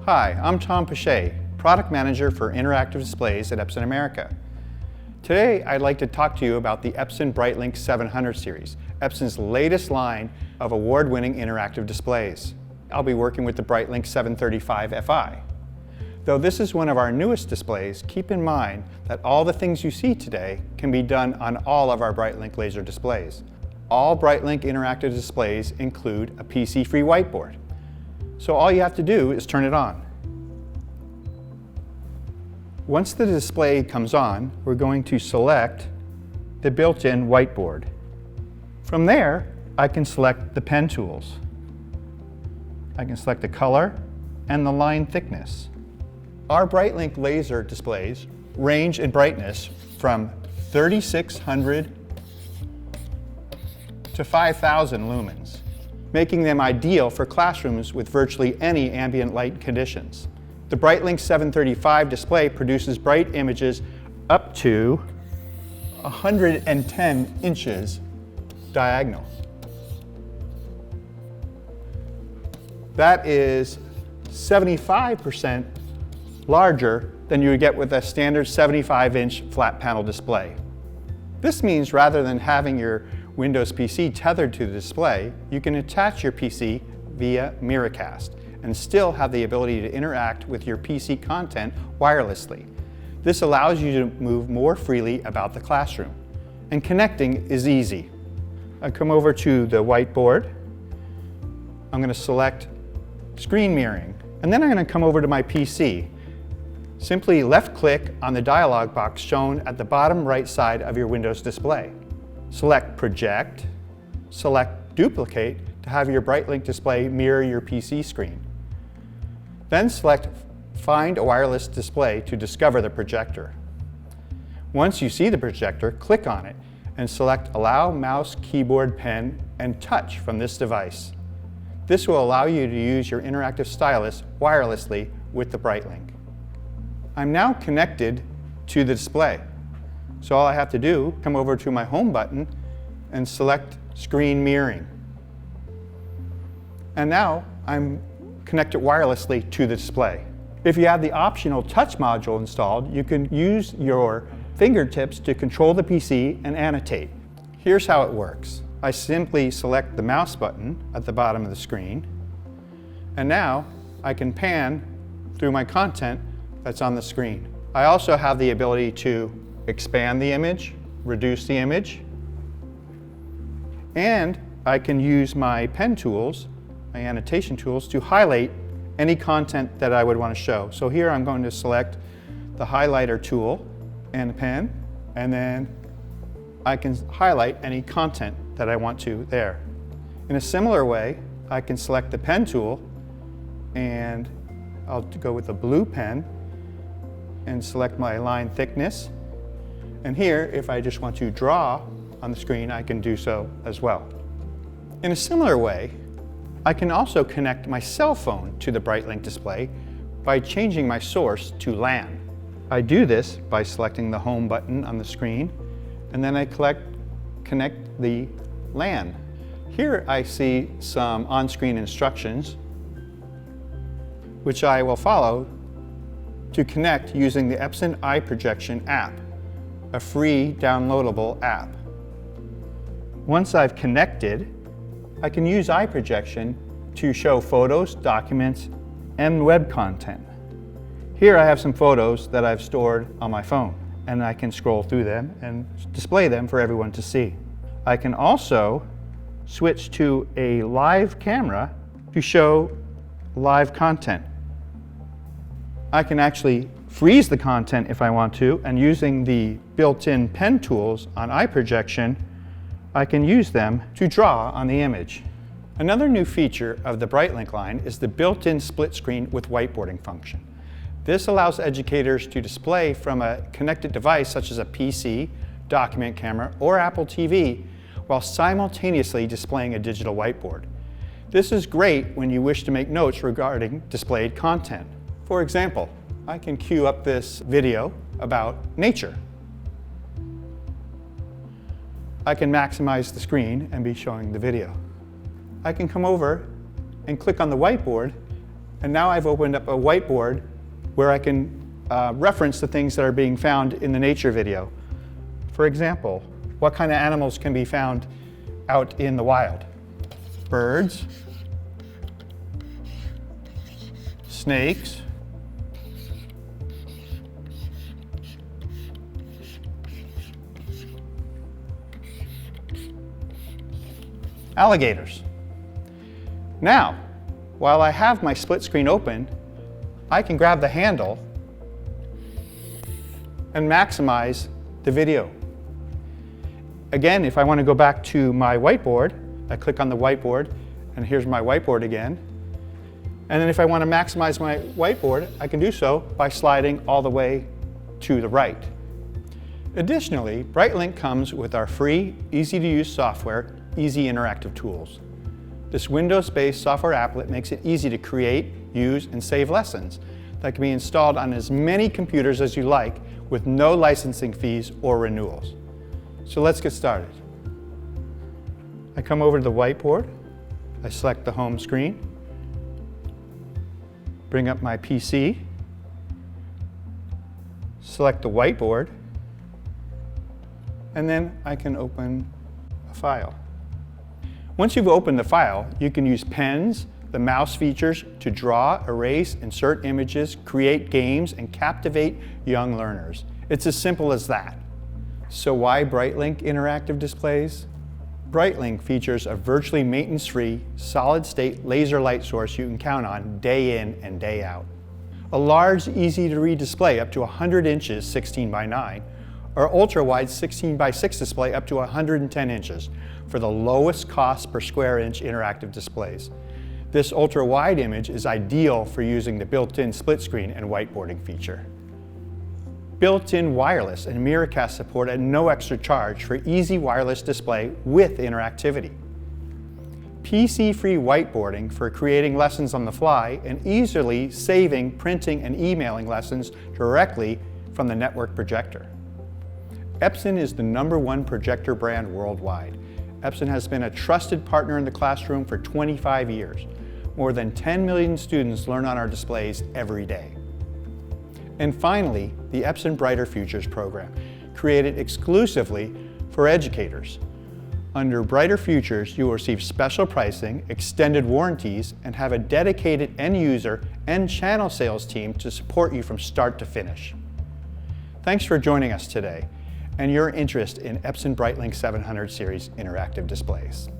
Hi, I'm Tom Pache, Product Manager for Interactive Displays at Epson America. Today, I'd like to talk to you about the Epson BrightLink 700 series, Epson's latest line of award-winning interactive displays. I'll be working with the BrightLink 735 Fi. Though this is one of our newest displays, keep in mind that all the things you see today can be done on all of our BrightLink laser displays. All BrightLink interactive displays include a PC-free whiteboard. So all you have to do is turn it on. Once the display comes on, we're going to select the built-in whiteboard. From there, I can select the pen tools. I can select the color and the line thickness. Our BrightLink laser displays range in brightness from 3600 to 5000 lumens, making them ideal for classrooms with virtually any ambient light conditions. The BrightLink 735 display produces bright images up to 110 inches diagonal. That is 75% larger than you would get with a standard 75-inch flat panel display. This means rather than having your Windows PC tethered to the display, you can attach your PC via Miracast and still have the ability to interact with your PC content wirelessly. This allows you to move more freely about the classroom, and connecting is easy. I come over to the whiteboard. I'm going to select screen mirroring, and then I'm going to come over to my PC. Simply left-click on the dialog box shown at the bottom right side of your Windows display. Select Project, select Duplicate to have your BrightLink display mirror your PC screen. Then select Find a wireless display to discover the projector. Once you see the projector, click on it and select Allow Mouse, Keyboard, Pen, and Touch from this device. This will allow you to use your interactive stylus wirelessly with the BrightLink. I'm now connected to the display. So all I have to do, come over to my Home button and select Screen Mirroring. And now I'm connected wirelessly to the display. If you have the optional touch module installed, you can use your fingertips to control the PC and annotate. Here's how it works. I simply select the mouse button at the bottom of the screen, and now I can pan through my content that's on the screen. I also have the ability to expand the image, reduce the image, and I can use my pen tools, my annotation tools, to highlight any content that I would want to show. So here I'm going to select the highlighter tool and the pen, and then I can highlight any content that I want to there. In a similar way, I can select the pen tool, and I'll go with the blue pen and select my line thickness. And here, if I just want to draw on the screen, I can do so as well. In a similar way, I can also connect my cell phone to the BrightLink display by changing my source to LAN. I do this by selecting the Home button on the screen, and then I connect the LAN. Here I see some on-screen instructions, which I will follow to connect using the Epson iProjection app, a free downloadable app. Once I've connected, I can use iProjection to show photos, documents, and web content. Here I have some photos that I've stored on my phone, and I can scroll through them and display them for everyone to see. I can also switch to a live camera to show live content. I can actually freeze the content if I want to, and using the built-in pen tools on iProjection, I can use them to draw on the image. Another new feature of the BrightLink line is the built-in split screen with whiteboarding function. This allows educators to display from a connected device such as a PC, document camera, or Apple TV while simultaneously displaying a digital whiteboard. This is great when you wish to make notes regarding displayed content. For example, I can queue up this video about nature. I can maximize the screen and be showing the video. I can come over and click on the whiteboard And now I've opened up a whiteboard where I can reference the things that are being found in the nature video. For example, what kind of animals can be found out in the wild? Birds, snakes, alligators. Now, while I have my split screen open, I can grab the handle and maximize the video. Again, if I want to go back to my whiteboard, I click on the whiteboard, and here's my whiteboard again. And then if I want to maximize my whiteboard, I can do so by sliding all the way to the right. Additionally, BrightLink comes with our free, easy-to-use software, Easy Interactive Tools. This Windows-based software applet makes it easy to create, use, and save lessons that can be installed on as many computers as you like with no licensing fees or renewals. So let's get started. I come over to the whiteboard, I select the home screen, bring up my PC, select the whiteboard, and then I can open a file. Once you've opened the file, you can use pens, the mouse features to draw, erase, insert images, create games, and captivate young learners. It's as simple as that. So why BrightLink interactive displays? BrightLink features a virtually maintenance-free, solid-state laser light source you can count on day in and day out. A large, easy-to-read display up to 100 inches, 16 by 9, or ultra-wide 16 by 6 display up to 110 inches for the lowest cost per square inch interactive displays. This ultra-wide image is ideal for using the built-in split screen and whiteboarding feature. Built-in wireless and Miracast support at no extra charge for easy wireless display with interactivity. PC-free whiteboarding for creating lessons on the fly and easily saving, printing, and emailing lessons directly from the network projector. Epson is the #1 projector brand worldwide. Epson has been a trusted partner in the classroom for 25 years. More than 10 million students learn on our displays every day. And finally, the Epson Brighter Futures program, created exclusively for educators. Under Brighter Futures, you will receive special pricing, extended warranties, and have a dedicated end user and channel sales team to support you from start to finish. Thanks for joining us today and your interest in Epson BrightLink 700 series interactive displays.